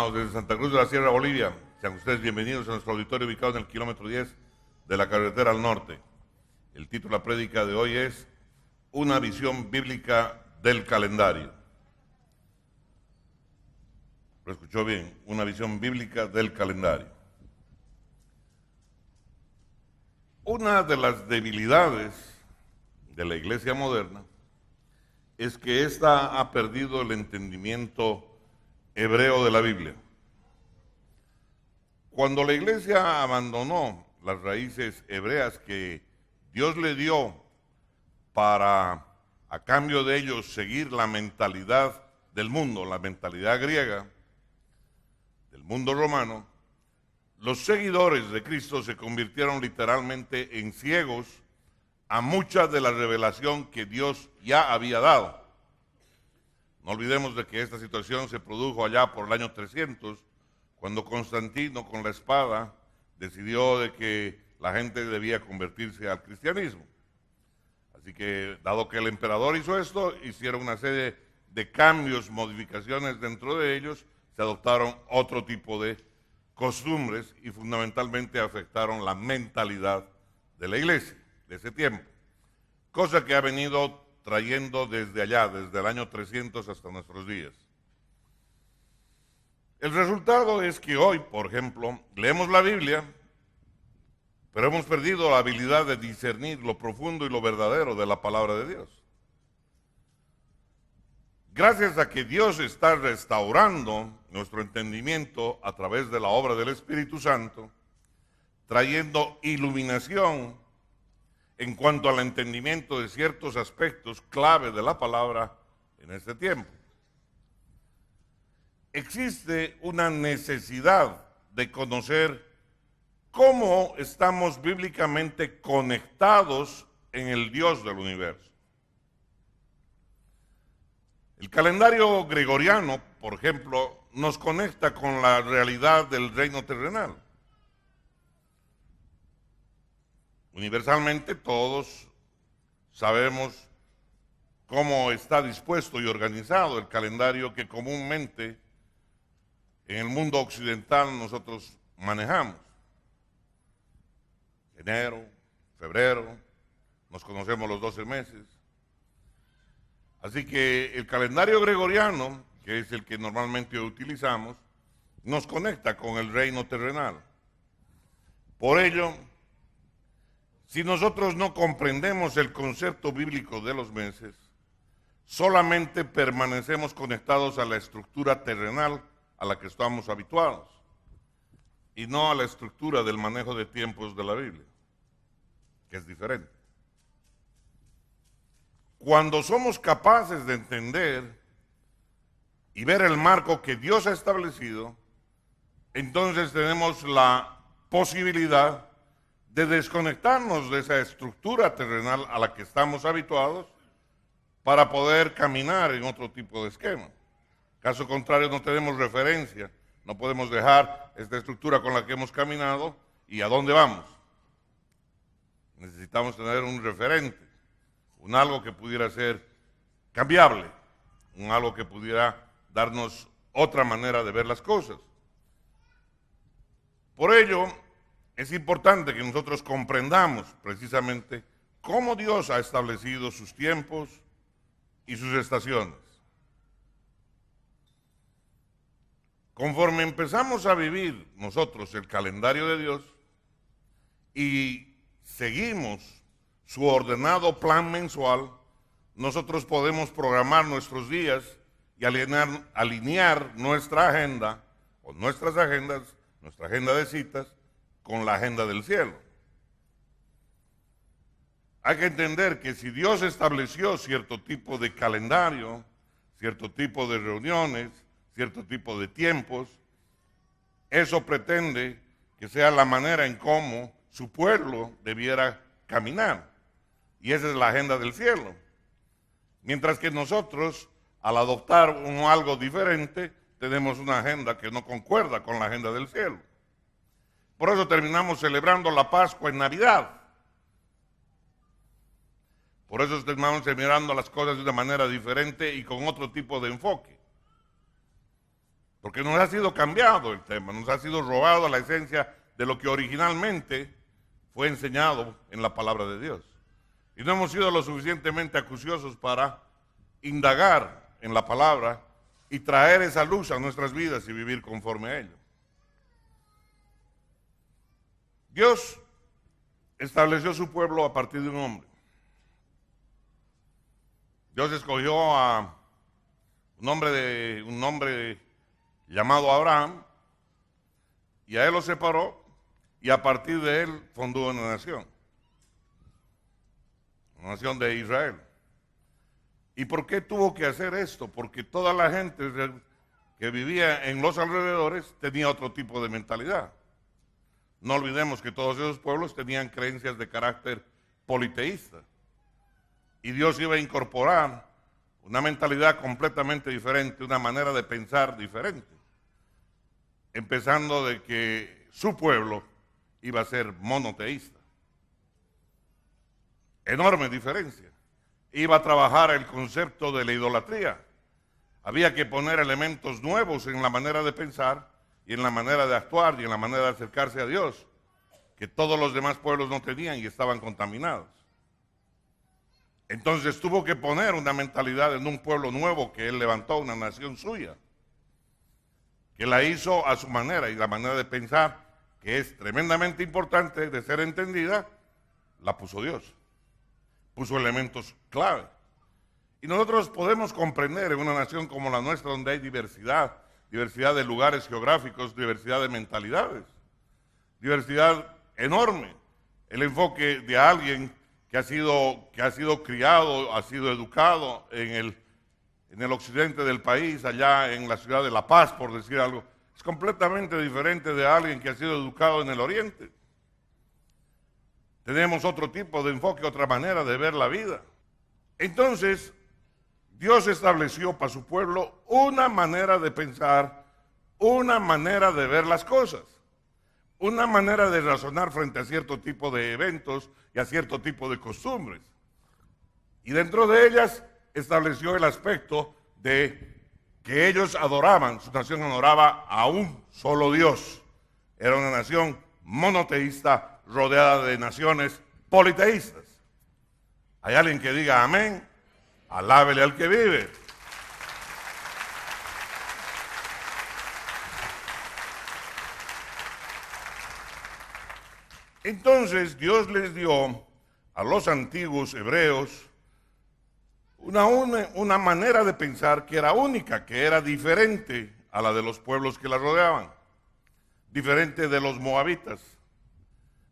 Amados, desde Santa Cruz de la Sierra, Bolivia, sean ustedes bienvenidos a nuestro auditorio ubicado en el kilómetro 10 de la carretera al norte. El título de la prédica de hoy es Una visión bíblica del calendario. ¿Lo escuchó bien? Una visión bíblica del calendario. Una de las debilidades de la iglesia moderna es que ésta ha perdido el entendimiento hebreo de la Biblia. Cuando la iglesia abandonó las raíces hebreas que Dios le dio para, a cambio de ellos, seguir la mentalidad del mundo, la mentalidad griega, del mundo romano, los seguidores de Cristo se convirtieron literalmente en ciegos a mucha de la revelación que Dios ya había dado. No olvidemos de que esta situación se produjo allá por el año 300, cuando Constantino con la espada decidió de que la gente debía convertirse al cristianismo. Así que, dado que el emperador hizo esto, hicieron una serie de cambios, modificaciones dentro de ellos, se adoptaron otro tipo de costumbres y fundamentalmente afectaron la mentalidad de la iglesia de ese tiempo, cosa que ha venido trayendo desde allá, desde el año 300 hasta nuestros días. El resultado es que hoy, por ejemplo, leemos la Biblia, pero hemos perdido la habilidad de discernir lo profundo y lo verdadero de la palabra de Dios. Gracias a que Dios está restaurando nuestro entendimiento a través de la obra del Espíritu Santo, trayendo iluminación en cuanto al entendimiento de ciertos aspectos clave de la palabra en este tiempo. Existe una necesidad de conocer cómo estamos bíblicamente conectados en el Dios del universo. El calendario gregoriano, por ejemplo, nos conecta con la realidad del reino terrenal. Universalmente todos sabemos cómo está dispuesto y organizado el calendario que comúnmente en el mundo occidental nosotros manejamos. Enero, febrero, nos conocemos los 12 meses. Así que el calendario gregoriano, que es el que normalmente utilizamos, nos conecta con el reino terrenal. Por ello, si nosotros no comprendemos el concepto bíblico de los meses, solamente permanecemos conectados a la estructura terrenal a la que estamos habituados y no a la estructura del manejo de tiempos de la Biblia, que es diferente. Cuando somos capaces de entender y ver el marco que Dios ha establecido, entonces tenemos la posibilidad de desconectarnos de esa estructura terrenal a la que estamos habituados para poder caminar en otro tipo de esquema. Caso contrario, no tenemos referencia, no podemos dejar esta estructura con la que hemos caminado y a dónde vamos. Necesitamos tener un referente, un algo que pudiera ser cambiable, un algo que pudiera darnos otra manera de ver las cosas. Por ello, es importante que nosotros comprendamos precisamente cómo Dios ha establecido sus tiempos y sus estaciones. Conforme empezamos a vivir nosotros el calendario de Dios y seguimos su ordenado plan mensual, nosotros podemos programar nuestros días y alinear nuestra agenda o nuestras agendas, nuestra agenda de citas, con la agenda del cielo. Hay que entender que si Dios estableció cierto tipo de calendario, cierto tipo de reuniones, cierto tipo de tiempos, eso pretende que sea la manera en cómo su pueblo debiera caminar. Y esa es la agenda del cielo. Mientras que nosotros, al adoptar algo diferente, tenemos una agenda que no concuerda con la agenda del cielo. Por eso terminamos celebrando la Pascua en Navidad. Por eso terminamos mirando las cosas de una manera diferente y con otro tipo de enfoque. porque nos ha sido cambiado el tema, nos ha sido robado la esencia de lo que originalmente fue enseñado en la palabra de Dios. Y no hemos sido lo suficientemente acuciosos para indagar en la palabra y traer esa luz a nuestras vidas y vivir conforme a ello. Dios estableció su pueblo a partir de un hombre. Dios escogió a un hombre llamado Abraham, y a él lo separó, y a partir de él fundó una nación de Israel. ¿Y por qué tuvo que hacer esto? Porque toda la gente que vivía en los alrededores tenía otro tipo de mentalidad. No olvidemos que todos esos pueblos tenían creencias de carácter politeísta. Y Dios iba a incorporar una mentalidad completamente diferente, una manera de pensar diferente. Empezando de que su pueblo iba a ser monoteísta. Enorme diferencia. Iba a trabajar el concepto de la idolatría. Había que poner elementos nuevos en la manera de pensar y en la manera de actuar y en la manera de acercarse a Dios, que todos los demás pueblos no tenían y estaban contaminados. Entonces tuvo que poner una mentalidad en un pueblo nuevo que él levantó, una nación suya, que la hizo a su manera, y la manera de pensar, que es tremendamente importante de ser entendida, la puso Dios. Puso elementos clave. Y nosotros podemos comprender en una nación como la nuestra, donde hay diversidad de lugares geográficos, diversidad de mentalidades, diversidad enorme, el enfoque de alguien que ha sido criado, ha sido educado en el occidente del país, allá en la ciudad de La Paz, por decir algo, es completamente diferente de alguien que ha sido educado en el oriente. Tenemos otro tipo de enfoque, otra manera de ver la vida. Entonces, Dios estableció para su pueblo una manera de pensar, una manera de ver las cosas, una manera de razonar frente a cierto tipo de eventos y a cierto tipo de costumbres. Y dentro de ellas estableció el aspecto de que ellos adoraban, su nación adoraba a un solo Dios. Era una nación monoteísta rodeada de naciones politeístas. ¿Hay alguien que diga amén? Alábele al que vive. Entonces Dios les dio a los antiguos hebreos una manera de pensar que era única, que era diferente a la de los pueblos que la rodeaban, diferente de los moabitas,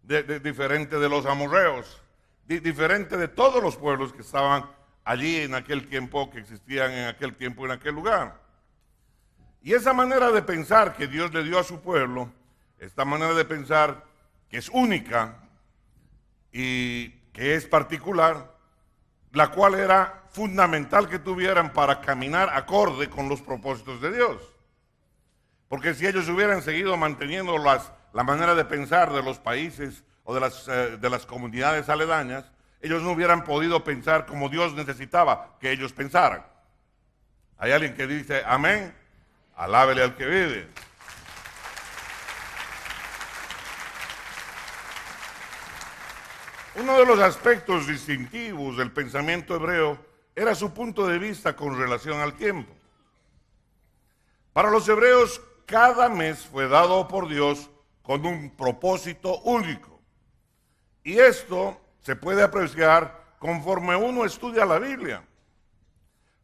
diferente de los amorreos, diferente de todos los pueblos que estaban allí en aquel tiempo, que existían en aquel tiempo, en aquel lugar. Y esa manera de pensar que Dios le dio a su pueblo, esta manera de pensar que es única y que es particular, la cual era fundamental que tuvieran para caminar acorde con los propósitos de Dios. Porque si ellos hubieran seguido manteniendo la manera de pensar de los países o de las comunidades aledañas, ellos no hubieran podido pensar como Dios necesitaba que ellos pensaran. ¿Hay alguien que dice amén? Alábele al que vive. Uno de los aspectos distintivos del pensamiento hebreo era su punto de vista con relación al tiempo. Para los hebreos, cada mes fue dado por Dios con un propósito único. Y esto se puede apreciar conforme uno estudia la Biblia,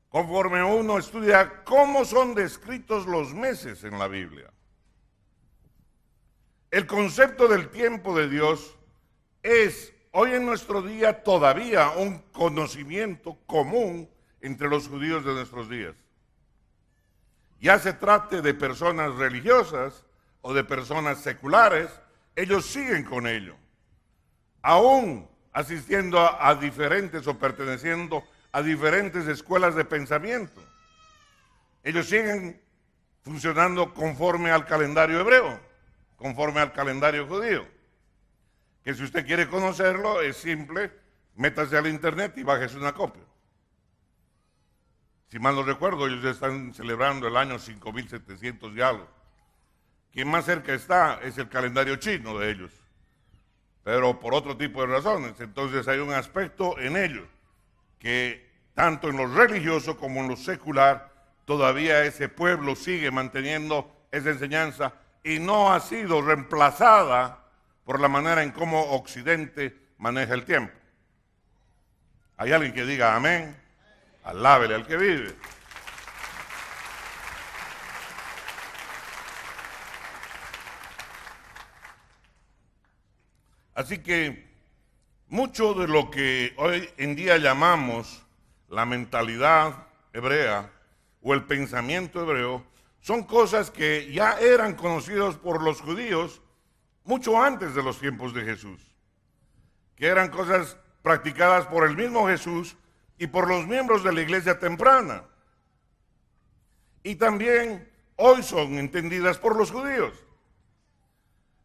conforme uno estudia cómo son descritos los meses en la Biblia. El concepto del tiempo de Dios es hoy en nuestro día todavía un conocimiento común entre los judíos de nuestros días. Ya se trate de personas religiosas o de personas seculares, ellos siguen con ello, aún asistiendo a diferentes o perteneciendo a diferentes escuelas de pensamiento. Ellos siguen funcionando conforme al calendario hebreo, conforme al calendario judío. Que si usted quiere conocerlo, es simple, métase al internet y bájese una copia. Si mal no recuerdo, ellos están celebrando el año 5700 y algo. Quien más cerca está es el calendario chino de ellos, pero por otro tipo de razones. Entonces hay un aspecto en ellos que tanto en lo religioso como en lo secular, todavía ese pueblo sigue manteniendo esa enseñanza y no ha sido reemplazada por la manera en cómo Occidente maneja el tiempo. ¿Hay alguien que diga amén? Alábele al que vive. Así que mucho de lo que hoy en día llamamos la mentalidad hebrea o el pensamiento hebreo son cosas que ya eran conocidos por los judíos mucho antes de los tiempos de Jesús, que eran cosas practicadas por el mismo Jesús y por los miembros de la iglesia temprana. Y también hoy son entendidas por los judíos.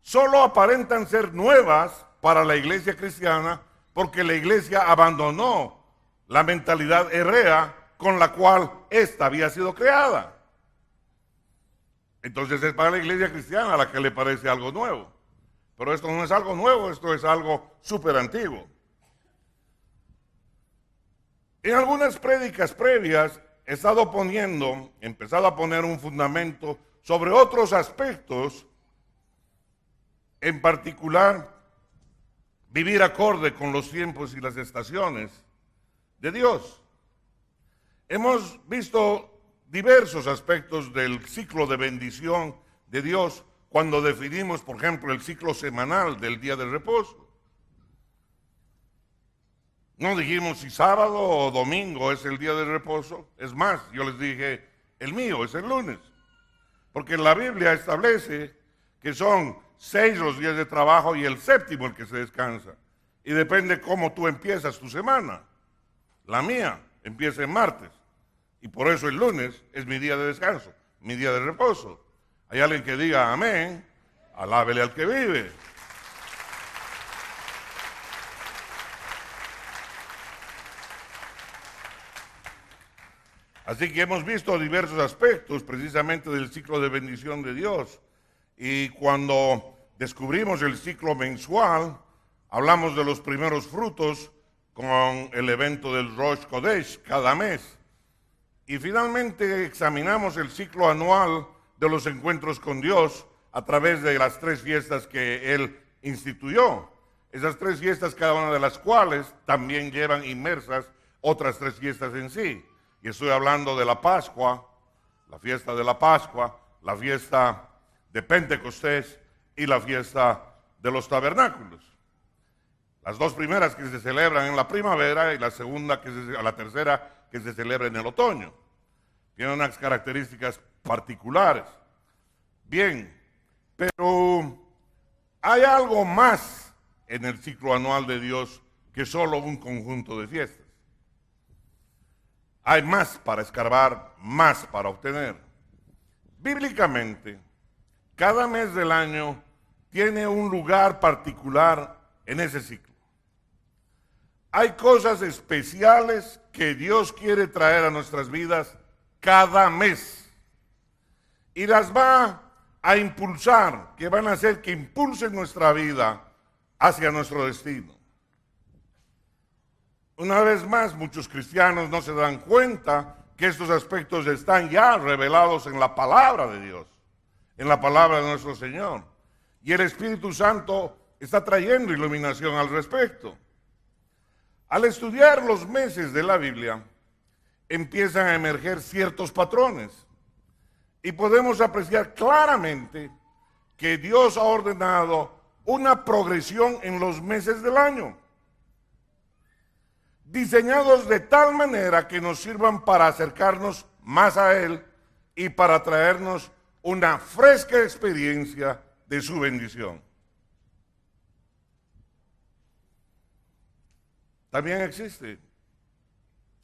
Solo aparentan ser nuevas para la iglesia cristiana porque la iglesia abandonó la mentalidad hebrea con la cual ésta había sido creada. Entonces es para la iglesia cristiana a la que le parece algo nuevo. Pero esto no es algo nuevo, esto es algo súper antiguo. En algunas prédicas previas he empezado a poner un fundamento sobre otros aspectos, en particular, vivir acorde con los tiempos y las estaciones de Dios. Hemos visto diversos aspectos del ciclo de bendición de Dios cuando definimos, por ejemplo, el ciclo semanal del día de reposo. No dijimos si sábado o domingo es el día de reposo. Es más, yo les dije, el mío es el lunes. Porque la Biblia establece que son 6 los días de trabajo y el séptimo el que se descansa. Y depende cómo tú empiezas tu semana. La mía empieza en martes. Y por eso el lunes es mi día de descanso, mi día de reposo. Hay alguien que diga amén, alábele al que vive. Así que hemos visto diversos aspectos precisamente del ciclo de bendición de Dios. Y cuando descubrimos el ciclo mensual, hablamos de los primeros frutos con el evento del Rosh Kodesh cada mes. Y finalmente examinamos el ciclo anual de los encuentros con Dios a través de las 3 fiestas que Él instituyó. Esas 3 fiestas, cada una de las cuales también llevan inmersas otras 3 fiestas en sí. Y estoy hablando de la Pascua, la fiesta de la Pascua, la fiesta de Pentecostés y la fiesta de los tabernáculos. Las 2 primeras que se celebran en la primavera y la tercera que se celebra en el otoño. Tienen unas características particulares. Bien, pero hay algo más en el ciclo anual de Dios que solo un conjunto de fiestas. Hay más para escarbar, más para obtener. Bíblicamente, cada mes del año tiene un lugar particular en ese ciclo. Hay cosas especiales que Dios quiere traer a nuestras vidas cada mes. Y las va a impulsar, que van a hacer que impulsen nuestra vida hacia nuestro destino. Una vez más, muchos cristianos no se dan cuenta que estos aspectos están ya revelados en la palabra de Dios, en la palabra de nuestro Señor. Y el Espíritu Santo está trayendo iluminación al respecto. Al estudiar los meses de la Biblia, empiezan a emerger ciertos patrones. Y podemos apreciar claramente que Dios ha ordenado una progresión en los meses del año, diseñados de tal manera que nos sirvan para acercarnos más a Él y para traernos una fresca experiencia de su bendición. También existe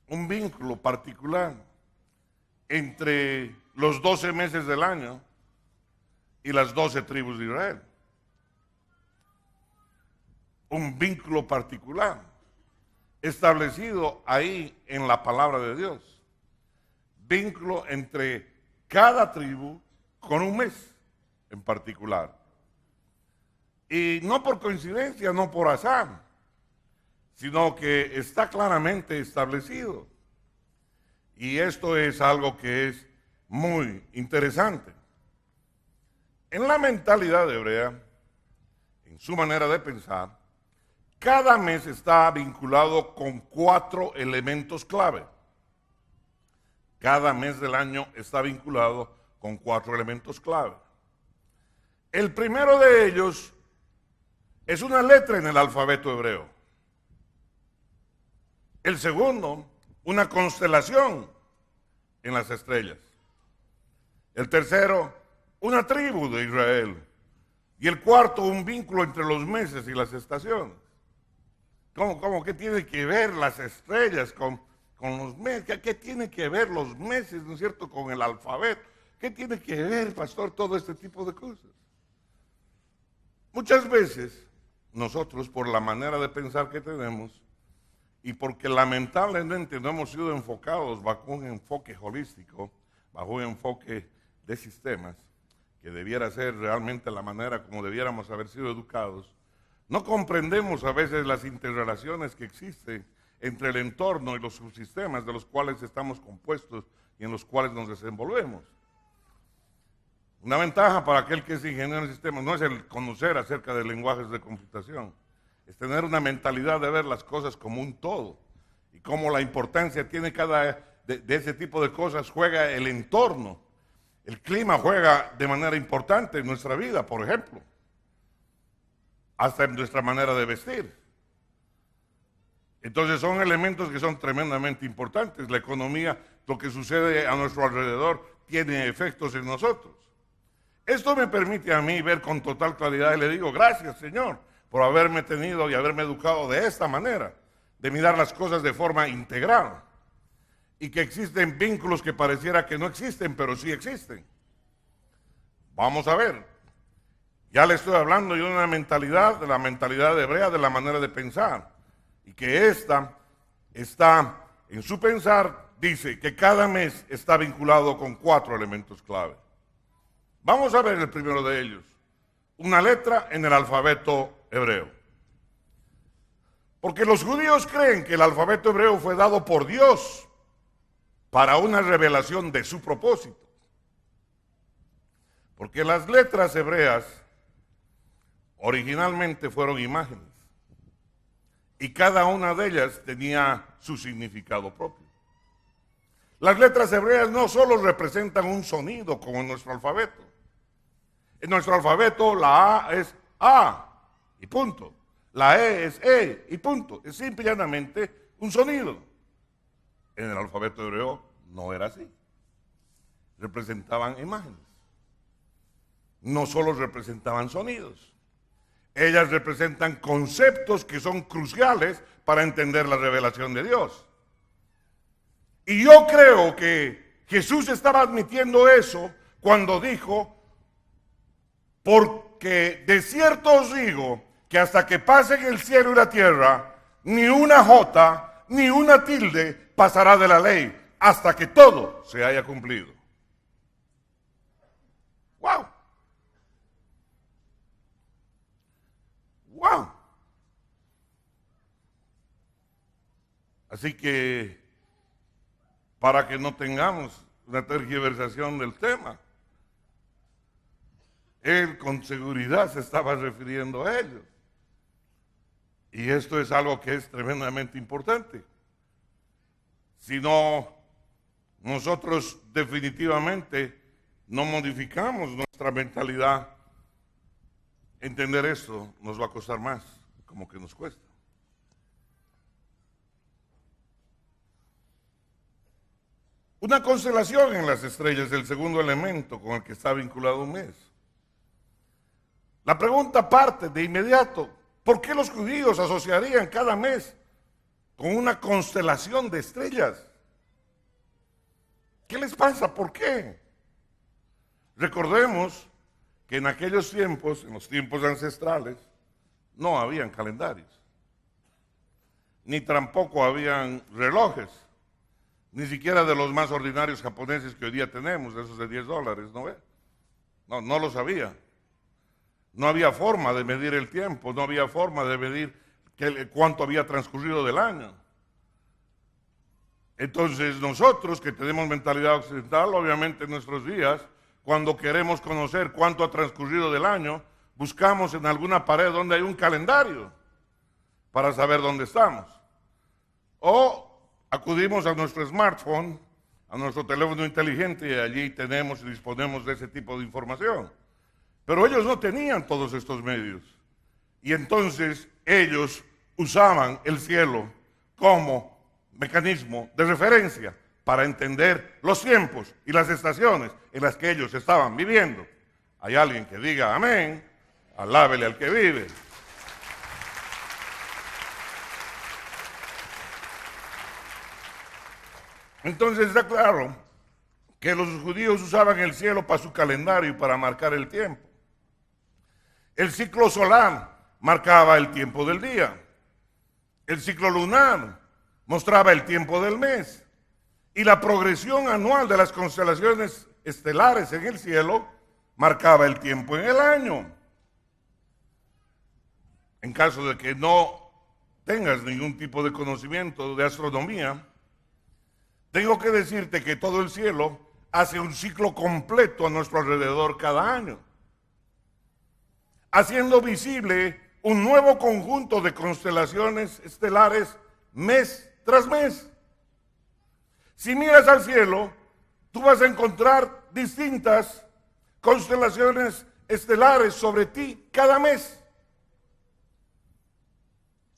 un vínculo particular entre los 12 meses del año y las 12 tribus de Israel. Un vínculo particular establecido ahí en la palabra de Dios. vínculo entre cada tribu con un mes en particular. Y no por coincidencia, no por azar, sino que está claramente establecido. Y esto es algo que es muy interesante. En la mentalidad hebrea, en su manera de pensar, cada mes está vinculado con 4 elementos clave. Cada mes del año está vinculado con 4 elementos clave. El primero de ellos es una letra en el alfabeto hebreo. El segundo, una constelación en las estrellas. El tercero, una tribu de Israel. Y el cuarto, un vínculo entre los meses y las estaciones. ¿Cómo qué tiene que ver las estrellas con los meses? ¿Qué tiene que ver los meses, no es cierto, con el alfabeto? ¿Qué tiene que ver, pastor, todo este tipo de cosas? Muchas veces nosotros, por la manera de pensar que tenemos, y porque lamentablemente no hemos sido enfocados bajo un enfoque holístico, bajo un enfoque de sistemas, que debiera ser realmente la manera como debiéramos haber sido educados, no comprendemos a veces las interrelaciones que existen entre el entorno y los subsistemas de los cuales estamos compuestos y en los cuales nos desenvolvemos. Una ventaja para aquel que es ingeniero en sistemas no es el conocer acerca de lenguajes de computación, es tener una mentalidad de ver las cosas como un todo y cómo la importancia tiene de ese tipo de cosas juega el entorno. El clima juega de manera importante en nuestra vida, por ejemplo, hasta en nuestra manera de vestir. Entonces son elementos que son tremendamente importantes. La economía, lo que sucede a nuestro alrededor, tiene efectos en nosotros. Esto me permite a mí ver con total claridad y le digo, gracias Señor, por haberme tenido y haberme educado de esta manera, de mirar las cosas de forma integral. Y que existen vínculos que pareciera que no existen, pero sí existen. Vamos a ver. Ya le estoy hablando yo de una mentalidad, de la mentalidad hebrea, de la manera de pensar. Y que esta está, en su pensar, dice que cada mes está vinculado con 4 elementos clave. Vamos a ver el primero de ellos. Una letra en el alfabeto hebreo. Porque los judíos creen que el alfabeto hebreo fue dado por Dios para una revelación de su propósito. Porque las letras hebreas originalmente fueron imágenes y cada una de ellas tenía su significado propio. Las letras hebreas no solo representan un sonido como en nuestro alfabeto. En nuestro alfabeto la A es A y punto. La E es E y punto. Es simple y llanamente un sonido. En el alfabeto hebreo no era así. Representaban imágenes. No solo representaban sonidos. Ellas representan conceptos que son cruciales para entender la revelación de Dios. Y yo creo que Jesús estaba admitiendo eso cuando dijo, porque de cierto os digo que hasta que pasen el cielo y la tierra, ni una jota ni una tilde pasará de la ley hasta que todo se haya cumplido. ¡Wow! ¡Wow! Así que, para que no tengamos una tergiversación del tema, él con seguridad se estaba refiriendo a ellos. Y esto es algo que es tremendamente importante. Si no, nosotros definitivamente no modificamos nuestra mentalidad, entender esto nos va a costar más, como que nos cuesta. Una constelación en las estrellas es el segundo elemento con el que está vinculado un mes. La pregunta parte de inmediato, ¿por qué los judíos asociarían cada mes con una constelación de estrellas? ¿Qué les pasa? ¿Por qué? Recordemos que en aquellos tiempos, en los tiempos ancestrales, no habían calendarios, ni tampoco habían relojes, ni siquiera de los más ordinarios japoneses que hoy día tenemos, de esos de $10, ¿no ve? No lo sabía. No había forma de medir el tiempo, no había forma de medir cuánto había transcurrido del año. Entonces nosotros que tenemos mentalidad occidental, obviamente en nuestros días, cuando queremos conocer cuánto ha transcurrido del año, buscamos en alguna pared donde hay un calendario para saber dónde estamos. O acudimos a nuestro smartphone, a nuestro teléfono inteligente, y allí tenemos y disponemos de ese tipo de información. Pero ellos no tenían todos estos medios. Y entonces ellos usaban el cielo como mecanismo de referencia para entender los tiempos y las estaciones en las que ellos estaban viviendo. Hay alguien que diga amén, alábele al que vive. Entonces está claro que los judíos usaban el cielo para su calendario y para marcar el tiempo. El ciclo solar marcaba el tiempo del día. El ciclo lunar mostraba el tiempo del mes. Y la progresión anual de las constelaciones estelares en el cielo marcaba el tiempo en el año. En caso de que no tengas ningún tipo de conocimiento de astronomía, tengo que decirte que todo el cielo hace un ciclo completo a nuestro alrededor cada año, haciendo visible un nuevo conjunto de constelaciones estelares mes tras mes. Si miras al cielo, tú vas a encontrar distintas constelaciones estelares sobre ti cada mes.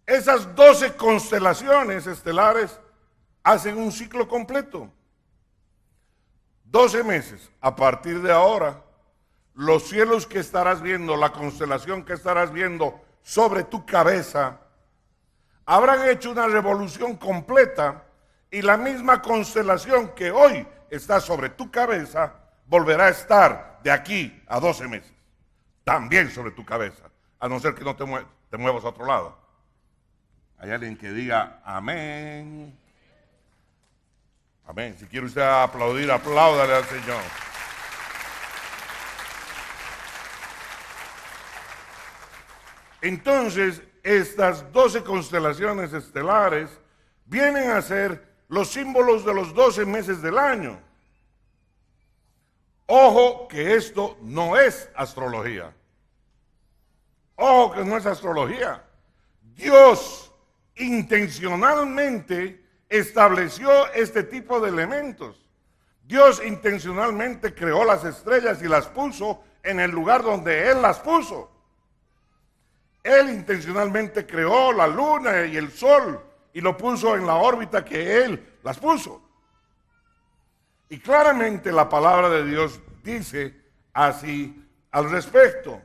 Esas 12 constelaciones estelares hacen un ciclo completo. 12 meses. A partir de ahora, los cielos que estarás viendo, la constelación que estarás viendo sobre tu cabeza, habrán hecho una revolución completa y la misma constelación que hoy está sobre tu cabeza volverá a estar de aquí a 12 meses. También sobre tu cabeza, a no ser que no te muevas a otro lado. Hay alguien que diga amén. Amén. Si quiere usted aplaudir, apláudale al Señor. Entonces, estas 12 constelaciones estelares vienen a ser los símbolos de los 12 meses del año. Ojo que esto no es astrología. Ojo que no es astrología. Dios intencionalmente estableció este tipo de elementos. Dios intencionalmente creó las estrellas y las puso en el lugar donde Él las puso. Él intencionalmente creó la luna y el sol y lo puso en la órbita que Él las puso. Y claramente la palabra de Dios dice así al respecto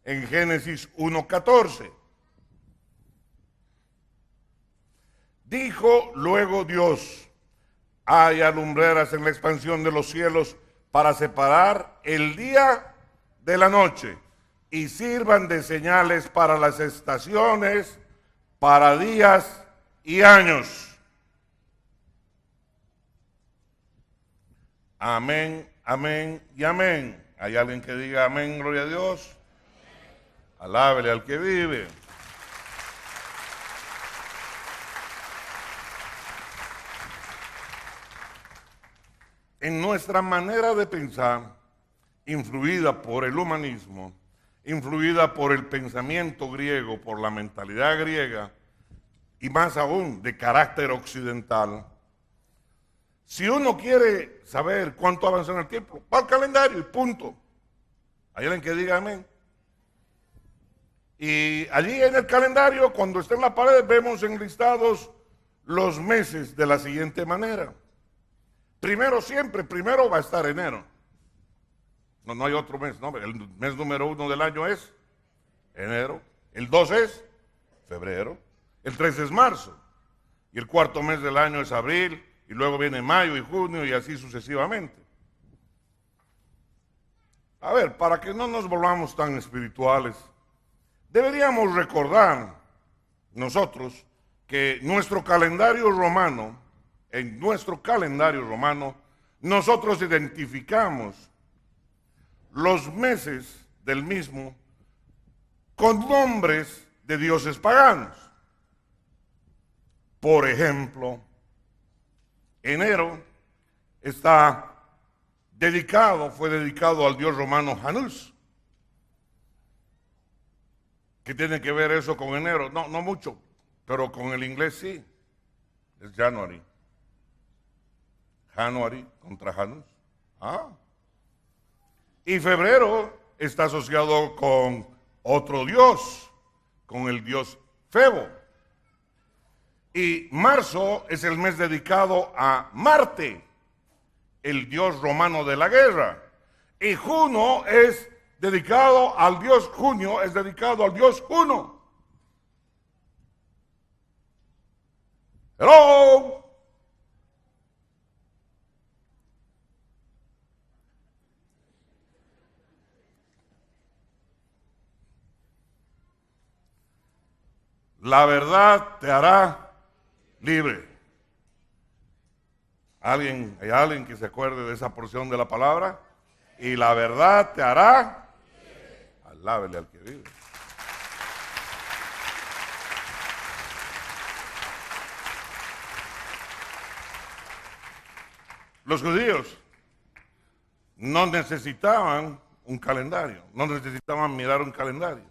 en Génesis 1:14. Dijo luego Dios: hay lumbreras en la expansión de los cielos para separar el día de la noche y sirvan de señales para las estaciones, para días y años. Amén, amén y amén. ¿Hay alguien que diga amén, gloria a Dios? Alábele al que vive. En nuestra manera de pensar, influida por el humanismo, influida por el pensamiento griego, por la mentalidad griega, y más aún de carácter occidental, si uno quiere saber cuánto avanzó en el tiempo, va al calendario y punto. Hay alguien que diga amén. Y allí en el calendario, cuando está en la pared, vemos enlistados los meses de la siguiente manera. Primero va a estar enero. No hay otro mes, ¿no? El mes número 1 del año es enero. El 2 es febrero. El 3 es marzo. Y el cuarto mes del año es abril. Y luego viene mayo y junio y así sucesivamente. A ver, para que no nos volvamos tan espirituales, deberíamos recordar nosotros que nuestro calendario romano en nuestro calendario romano, nosotros identificamos los meses del mismo con nombres de dioses paganos. Por ejemplo, enero fue dedicado al dios romano Janus. ¿Qué tiene que ver eso con enero? No mucho, pero con el inglés sí. Es January. January contra Janus. Y febrero está asociado con otro dios, con el dios Febo. Y marzo es el mes dedicado a Marte, el dios romano de la guerra. Y junio es dedicado al dios Juno. Hello. La verdad te hará libre. ¿Hay alguien que se acuerde de esa porción de la palabra? Y la verdad te hará libre. Alábele al que vive. Los judíos no necesitaban un calendario, no necesitaban mirar un calendario.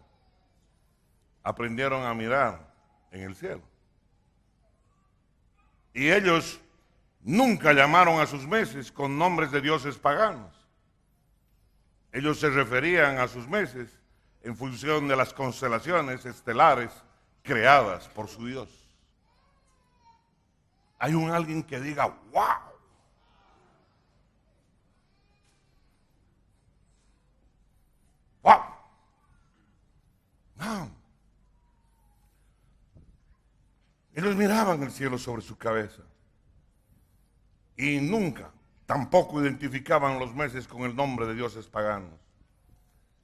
Aprendieron a mirar en el cielo. Y ellos nunca llamaron a sus meses con nombres de dioses paganos. Ellos se referían a sus meses en función de las constelaciones estelares creadas por su Dios. Hay alguien que diga, ¡wow! ¡Wow! No. Ellos miraban el cielo sobre su cabeza y nunca, tampoco identificaban los meses con el nombre de dioses paganos.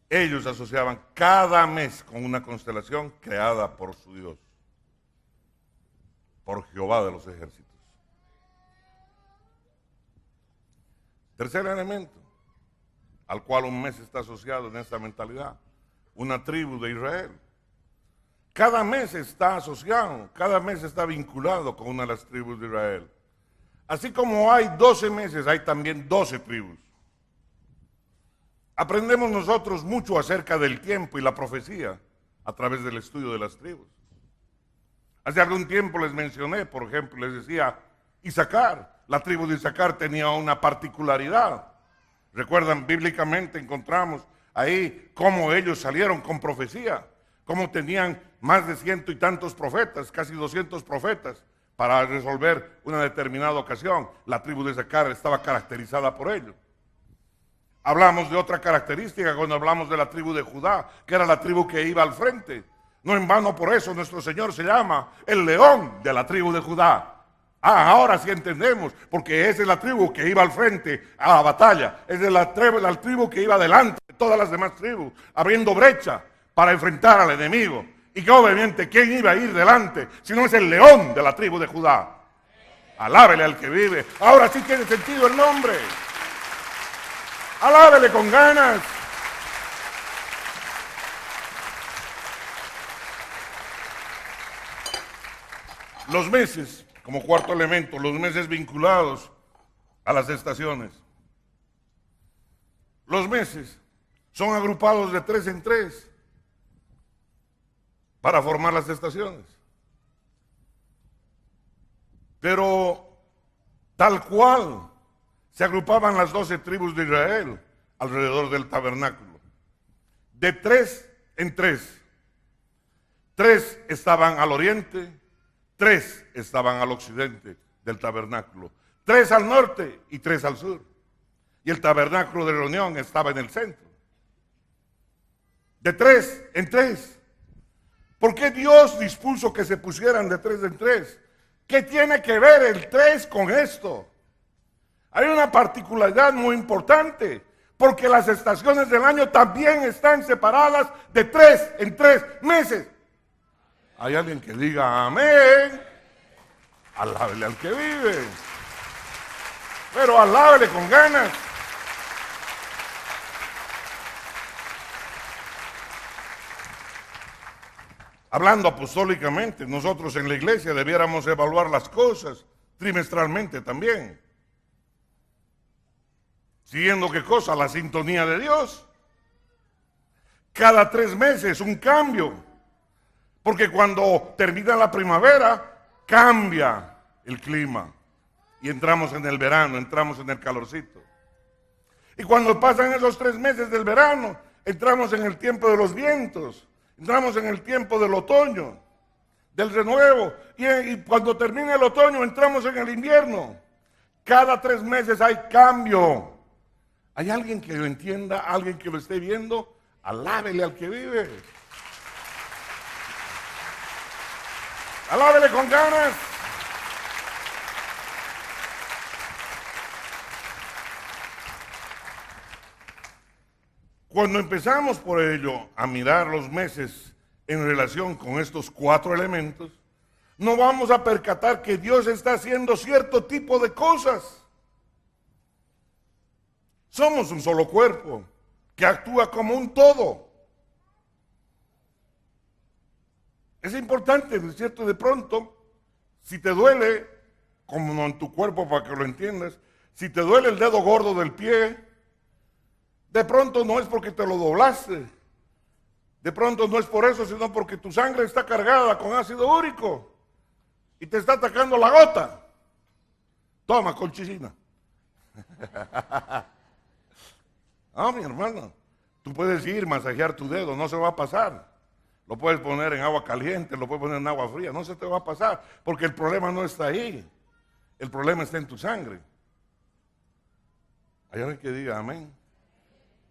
Ellos asociaban cada mes con una constelación creada por su Dios, por Jehová de los ejércitos. Tercer elemento al cual un mes está asociado en esta mentalidad, una tribu de Israel. Cada mes está asociado, cada mes está vinculado con una de las tribus de Israel. Así como hay 12 meses, hay también 12 tribus. Aprendemos nosotros mucho acerca del tiempo y la profecía a través del estudio de las tribus. Hace algún tiempo les mencioné, por ejemplo, les decía, Isaacar, la tribu de Isaacar tenía una particularidad. Recuerdan, bíblicamente encontramos ahí cómo ellos salieron con profecía, cómo tenían más de 100 y tantos profetas, casi 200 profetas, para resolver una determinada ocasión. La tribu de Isaacar estaba caracterizada por ello. Hablamos de otra característica cuando hablamos de la tribu de Judá, que era la tribu que iba al frente. No en vano por eso nuestro Señor se llama el león de la tribu de Judá. Ahora sí entendemos, porque esa es la tribu que iba al frente a la batalla. Es de la tribu que iba delante de todas las demás tribus, abriendo brecha para enfrentar al enemigo. Y que obviamente, ¿quién iba a ir delante? Si no es el león de la tribu de Judá. Alábele al que vive. Ahora sí tiene sentido el nombre. Alábele con ganas. Los meses, como cuarto elemento, los meses vinculados a las estaciones. Los meses son agrupados de 3 en 3 para formar las estaciones. Pero tal cual se agrupaban las 12 tribus de Israel alrededor del tabernáculo. De 3 en 3. 3 estaban al oriente, 3 estaban al occidente del tabernáculo, 3 al norte y 3 al sur. Y el tabernáculo de reunión estaba en el centro. De 3 en 3. ¿Por qué Dios dispuso que se pusieran de 3 en 3? ¿Qué tiene que ver el 3 con esto? Hay una particularidad muy importante, porque las estaciones del año también están separadas de 3 en 3 meses. ¿Hay alguien que diga amén? Alábele al que vive. Pero alábele con ganas. Hablando apostólicamente, nosotros en la iglesia debiéramos evaluar las cosas trimestralmente también. Siguiendo qué cosa, la sintonía de Dios. Cada 3 meses un cambio. Porque cuando termina la primavera, cambia el clima. Y entramos en el verano, entramos en el calorcito. Y cuando pasan esos 3 meses del verano, entramos en el tiempo de los vientos. Entramos en el tiempo del otoño, del renuevo. Y cuando termina el otoño, entramos en el invierno. Cada 3 meses hay cambio. ¿Hay alguien que lo entienda? ¿Alguien que lo esté viendo? Alábele al que vive. Alábele con ganas. Cuando empezamos por ello a mirar los meses en relación con estos 4 elementos, no vamos a percatar que Dios está haciendo cierto tipo de cosas. Somos un solo cuerpo que actúa como un todo. Es importante, ¿no es cierto? De pronto, si te duele, como en tu cuerpo para que lo entiendas, si te duele el dedo gordo del pie, de pronto no es porque te lo doblaste. De pronto no es por eso, sino porque tu sangre está cargada con ácido úrico y te está atacando la gota. Toma, colchicina. Ah, mi hermano, tú puedes ir, masajear tu dedo, no se va a pasar. Lo puedes poner en agua caliente, lo puedes poner en agua fría, no se te va a pasar, porque el problema no está ahí. El problema está en tu sangre. Hay alguien que diga amén.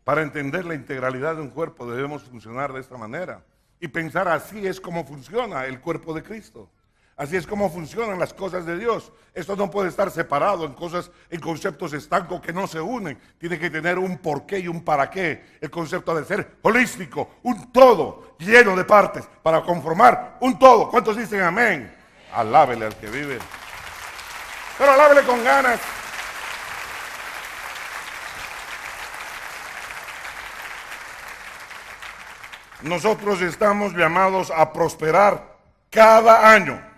Para entender la integralidad de un cuerpo debemos funcionar de esta manera y pensar así es como funciona el cuerpo de Cristo. Así es como funcionan las cosas de Dios. Esto no puede estar separado en conceptos estancos que no se unen. Tiene que tener un porqué y un para qué. El concepto de ser holístico, un todo lleno de partes para conformar un todo. ¿Cuántos dicen amén? Alábele al que vive. Pero alábele con ganas. Nosotros estamos llamados a prosperar cada año.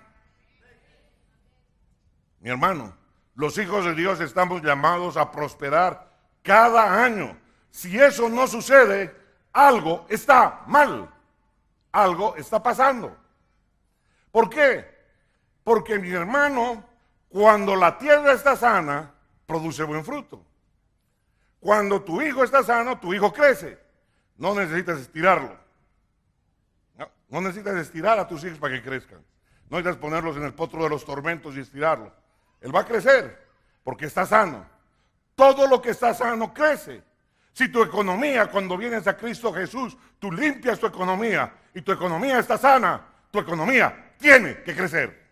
Mi hermano, los hijos de Dios estamos llamados a prosperar cada año. Si eso no sucede, algo está mal. Algo está pasando. ¿Por qué? Porque, mi hermano, cuando la tierra está sana, produce buen fruto. Cuando tu hijo está sano, tu hijo crece. No necesitas estirarlo. No necesitas estirar a tus hijos para que crezcan. No necesitas ponerlos en el potro de los tormentos y estirarlo. Él va a crecer porque está sano. Todo lo que está sano crece. Si tu economía, cuando vienes a Cristo Jesús, tú limpias tu economía y tu economía está sana, tu economía tiene que crecer.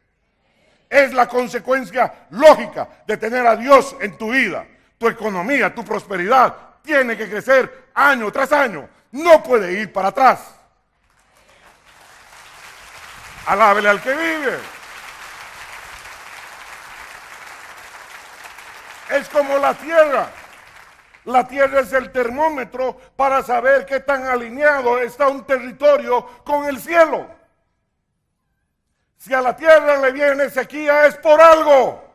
Es la consecuencia lógica de tener a Dios en tu vida. Tu economía, tu prosperidad tiene que crecer año tras año. No puede ir para atrás. Alábele al que vive. Es como la tierra. La tierra es el termómetro para saber qué tan alineado está un territorio con el cielo. Si a la tierra le viene sequía es por algo.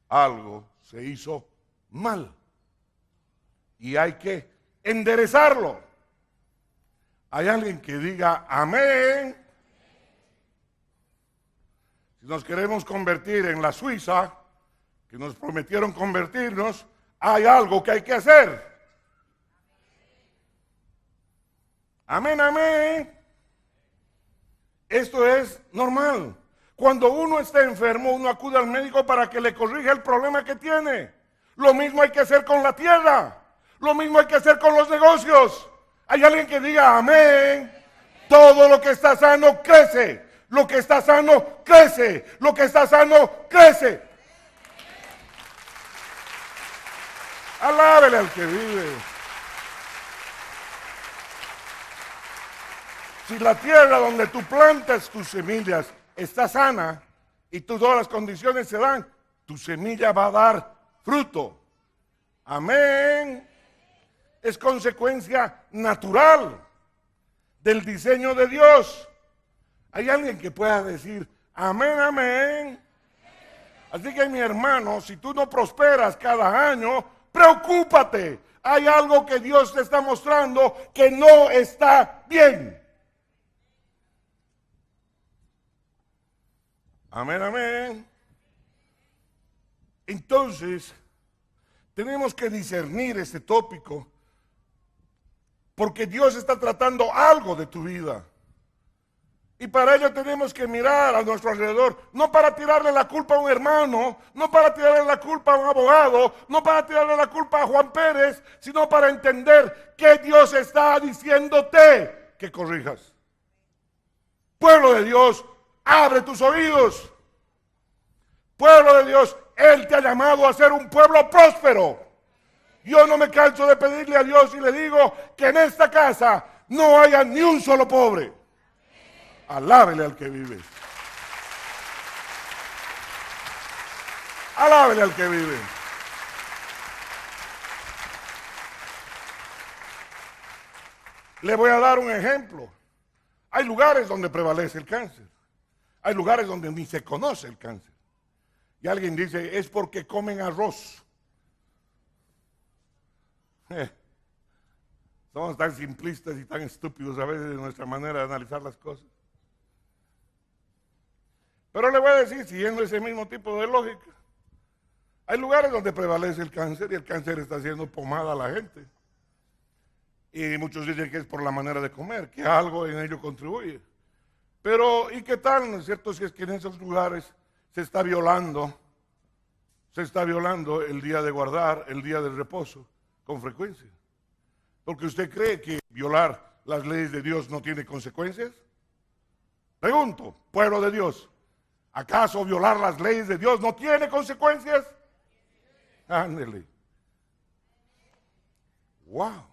Algo se hizo mal. Y hay que enderezarlo. Hay alguien que diga amén. Si nos queremos convertir en la Suiza, que nos prometieron convertirnos, hay algo que hay que hacer. Amén, amén. Esto es normal. Cuando uno está enfermo, uno acude al médico para que le corrija el problema que tiene. Lo mismo hay que hacer con la tierra. Lo mismo hay que hacer con los negocios. Hay alguien que diga amén. Todo lo que está sano crece. Lo que está sano crece. Lo que está sano crece. Alábele al que vive. Si la tierra donde tú plantas tus semillas está sana y todas las condiciones se dan, tu semilla va a dar fruto. Amén. Es consecuencia natural del diseño de Dios. Hay alguien que pueda decir amén, amén. Así que mi hermano, si tú no prosperas cada año, preocúpate. Hay algo que Dios te está mostrando que no está bien. Amén, amén. Entonces, tenemos que discernir este tópico, porque Dios está tratando algo de tu vida. Y para ello tenemos que mirar a nuestro alrededor, no para tirarle la culpa a un hermano, no para tirarle la culpa a un abogado, no para tirarle la culpa a Juan Pérez, sino para entender que Dios está diciéndote que corrijas. Pueblo de Dios, abre tus oídos. Pueblo de Dios, Él te ha llamado a ser un pueblo próspero. Yo no me canso de pedirle a Dios y le digo que en esta casa no haya ni un solo pobre. Alábele al que vive. Alábele al que vive. Le voy a dar un ejemplo. Hay lugares donde prevalece el cáncer. Hay lugares donde ni se conoce el cáncer. Y alguien dice, es porque comen arroz. Somos tan simplistas y tan estúpidos a veces de nuestra manera de analizar las cosas. Pero le voy a decir, siguiendo ese mismo tipo de lógica, hay lugares donde prevalece el cáncer y el cáncer está haciendo pomada a la gente. Y muchos dicen que es por la manera de comer, que algo en ello contribuye. Pero, ¿y qué tal? ¿No es cierto? Si es que en esos lugares se está violando el día de guardar, el día del reposo, con frecuencia. Porque usted cree que violar las leyes de Dios no tiene consecuencias. Pregunto, pueblo de Dios, ¿acaso violar las leyes de Dios no tiene consecuencias? Ándele. Wow.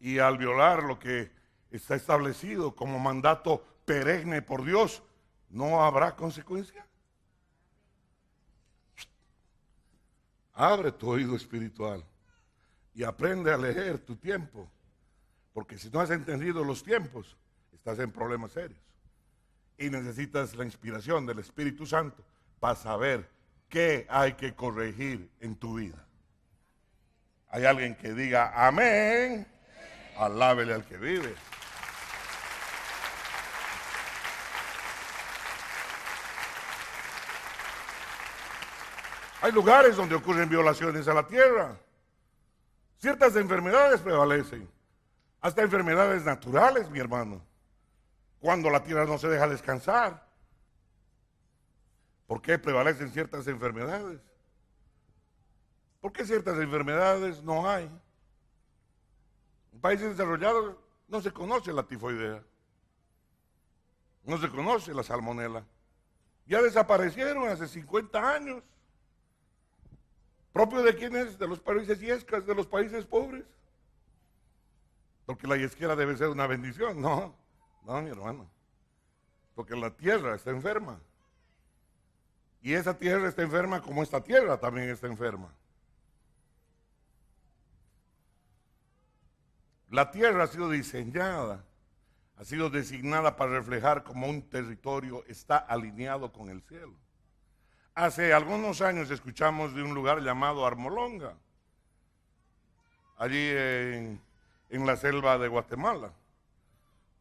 Y al violar lo que está establecido como mandato perenne por Dios, ¿no habrá consecuencia? Abre tu oído espiritual y aprende a leer tu tiempo, porque si no has entendido los tiempos, estás en problemas serios y necesitas la inspiración del Espíritu Santo para saber qué hay que corregir en tu vida. Hay alguien que diga amén, alábele al que vive. Hay lugares donde ocurren violaciones a la tierra. Ciertas enfermedades prevalecen, hasta enfermedades naturales, mi hermano, cuando la tierra no se deja descansar. ¿Por qué prevalecen ciertas enfermedades? ¿Por qué ciertas enfermedades no hay? En países desarrollados no se conoce la tifoidea, no se conoce la salmonela. Ya desaparecieron hace 50 años. ¿Propio de quiénes? De los países yescas, de los países pobres. Porque la yesquera debe ser una bendición. No, mi hermano. Porque la tierra está enferma. Y esa tierra está enferma como esta tierra también está enferma. La tierra ha sido diseñada, ha sido designada para reflejar como un territorio está alineado con el cielo. Hace algunos años escuchamos de un lugar llamado Armolonga, allí en la selva de Guatemala,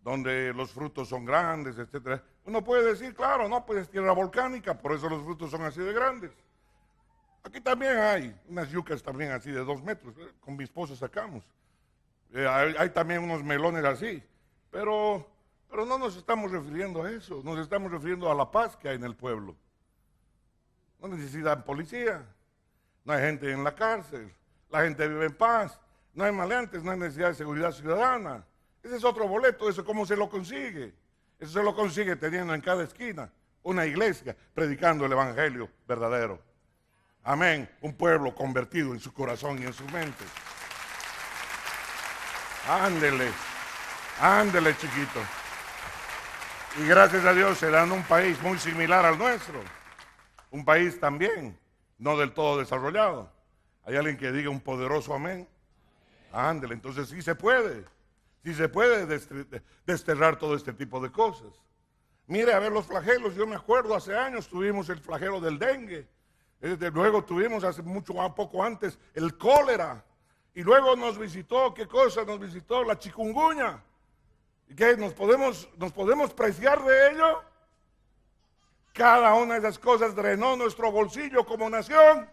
donde los frutos son grandes, etc. Uno puede decir, claro, no, pues es tierra volcánica, por eso los frutos son así de grandes. Aquí también hay unas yucas también así de 2 metros, con mi esposa sacamos. Hay también unos melones así, pero no nos estamos refiriendo a eso, nos estamos refiriendo a la paz que hay en el pueblo. No necesitan policía, no hay gente en la cárcel, la gente vive en paz, no hay maleantes, no hay necesidad de seguridad ciudadana. Ese es otro boleto, ¿eso cómo se lo consigue? Eso se lo consigue teniendo en cada esquina una iglesia predicando el evangelio verdadero. Amén, un pueblo convertido en su corazón y en su mente. Ándele, ándele chiquito. Y gracias a Dios se da en un país muy similar al nuestro. Un país también no del todo desarrollado. ¿Hay alguien que diga un poderoso amén? Ándele, entonces sí se puede. Sí se puede desterrar todo este tipo de cosas. Mire, a ver los flagelos. Yo me acuerdo, hace años tuvimos el flagelo del dengue. Luego tuvimos hace poco antes el cólera. Y luego nos visitó, ¿qué cosa? Nos visitó la chikungunya. ¿Y qué? ¿Nos podemos preciar de ello? Cada una de esas cosas drenó nuestro bolsillo como nación.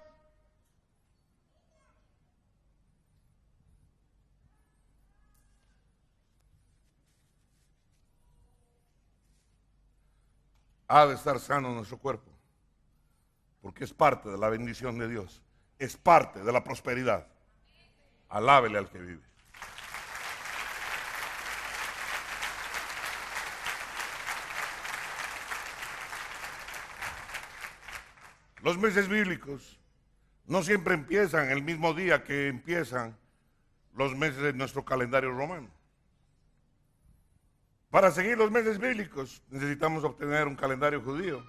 Ha de estar sano nuestro cuerpo, porque es parte de la bendición de Dios, es parte de la prosperidad. Alábele al que vive. Los meses bíblicos no siempre empiezan el mismo día que empiezan los meses de nuestro calendario romano. Para seguir los meses bíblicos necesitamos obtener un calendario judío,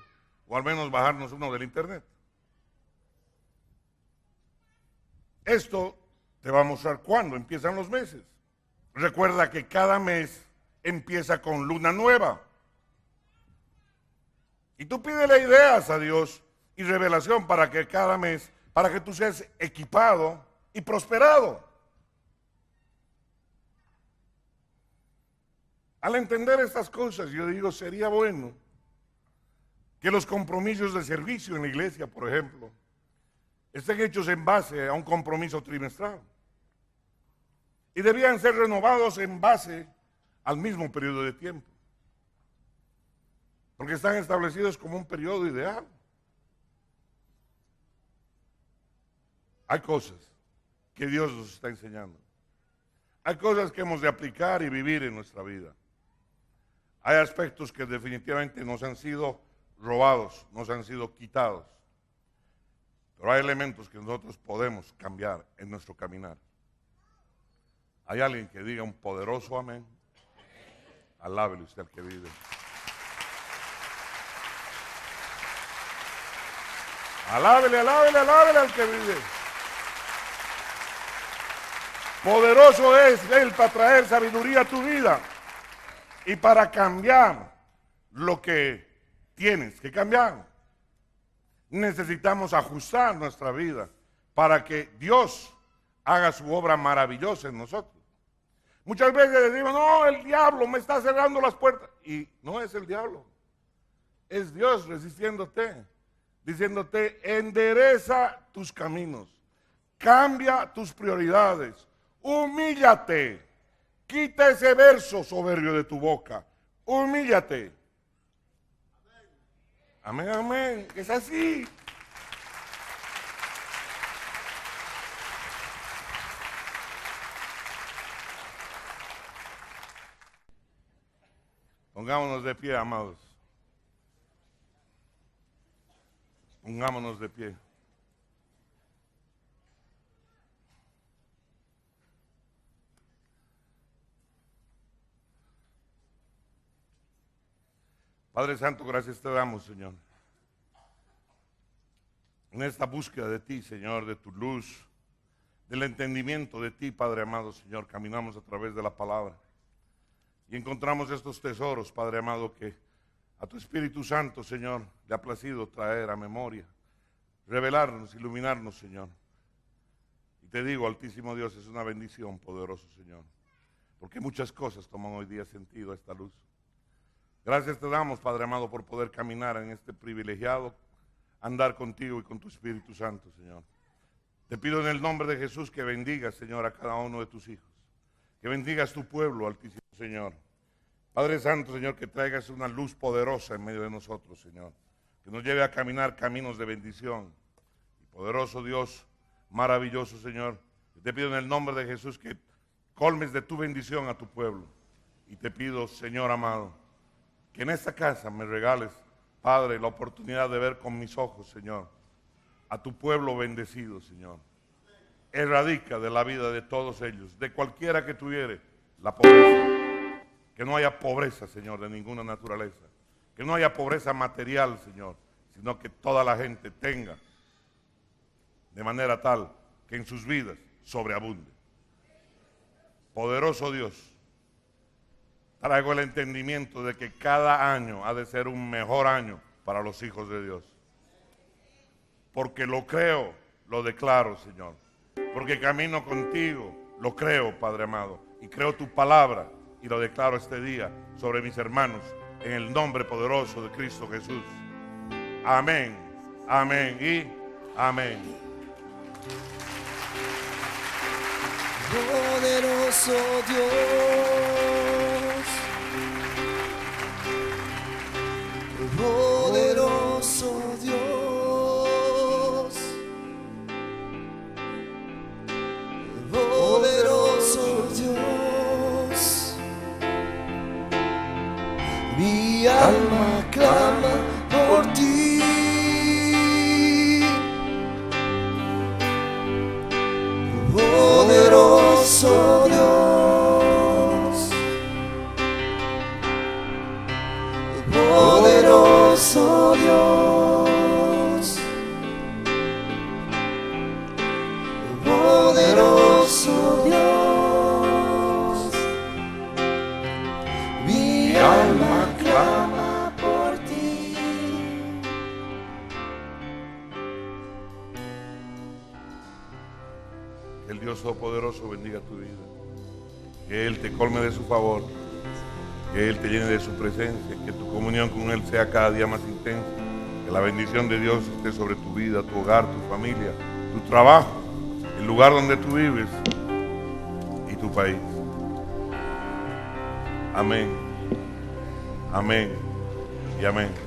o al menos bajarnos uno del internet. Esto te va a mostrar cuándo empiezan los meses. Recuerda que cada mes empieza con luna nueva. Y tú pídele ideas a Dios y revelación para que cada mes, para que tú seas equipado y prosperado. Al entender estas cosas, yo digo, sería bueno que los compromisos de servicio en la iglesia, por ejemplo, estén hechos en base a un compromiso trimestral. Y debían ser renovados en base al mismo periodo de tiempo. Porque están establecidos como un periodo ideal. Hay cosas que Dios nos está enseñando. Hay cosas que hemos de aplicar y vivir en nuestra vida. Hay aspectos que definitivamente nos han sido robados, nos han sido quitados. Pero hay elementos que nosotros podemos cambiar en nuestro caminar. ¿Hay alguien que diga un poderoso amén? Alábele usted al que vive. Alábele, alábele, alábele al que vive. Poderoso es Él para traer sabiduría a tu vida y para cambiar lo que tienes que cambiar. Necesitamos ajustar nuestra vida para que Dios haga su obra maravillosa en nosotros. Muchas veces decimos, no, el diablo me está cerrando las puertas. Y no es el diablo, es Dios resistiéndote, diciéndote, endereza tus caminos, cambia tus prioridades, humíllate, quita ese verso soberbio de tu boca, humíllate. Amén, amén, es así. Pongámonos de pie, amados. Pongámonos de pie. Padre Santo, gracias te damos, Señor. En esta búsqueda de ti, Señor, de tu luz, del entendimiento de ti, Padre amado, Señor, caminamos a través de la palabra. Y encontramos estos tesoros, Padre amado, que a tu Espíritu Santo, Señor, le ha placido traer a memoria, revelarnos, iluminarnos, Señor. Y te digo, Altísimo Dios, es una bendición, poderoso Señor, porque muchas cosas toman hoy día sentido a esta luz. Gracias te damos, Padre amado, por poder caminar en este privilegiado andar contigo y con tu Espíritu Santo, Señor. Te pido en el nombre de Jesús que bendigas, Señor, a cada uno de tus hijos. Que bendigas tu pueblo, Altísimo Señor. Padre Santo, Señor, que traigas una luz poderosa en medio de nosotros, Señor. Que nos lleve a caminar caminos de bendición. Y poderoso Dios, maravilloso, Señor. Te pido en el nombre de Jesús que colmes de tu bendición a tu pueblo. Y te pido, Señor amado, que en esta casa me regales, Padre, la oportunidad de ver con mis ojos, Señor, a tu pueblo bendecido, Señor. Erradica de la vida de todos ellos, de cualquiera que tuviere la pobreza, Que no haya pobreza, Señor, de ninguna naturaleza. Que no haya pobreza material, Señor, sino que toda la gente tenga de manera tal que en sus vidas sobreabunde. Poderoso Dios, traigo el entendimiento de que cada año ha de ser un mejor año para los hijos de Dios. Porque lo creo, lo declaro, Señor. Porque camino contigo, lo creo, Padre amado. Y creo tu palabra y lo declaro este día sobre mis hermanos en el nombre poderoso de Cristo Jesús. Amén, amén y amén. Poderoso Dios, poderoso Dios, poderoso Dios, mi alma clama por ti. Poderoso Dios, poderoso Dios, poderoso Dios, mi alma clama por ti. Que el Dios Todopoderoso bendiga tu vida. Que Él te colme de su favor. Que Él te llene de su presencia. Que tu comunión con Él sea cada día más intensa. Que la bendición de Dios esté sobre tu vida, tu hogar, tu familia, tu trabajo, el lugar donde tú vives y tu país. Amén. Amén y amén.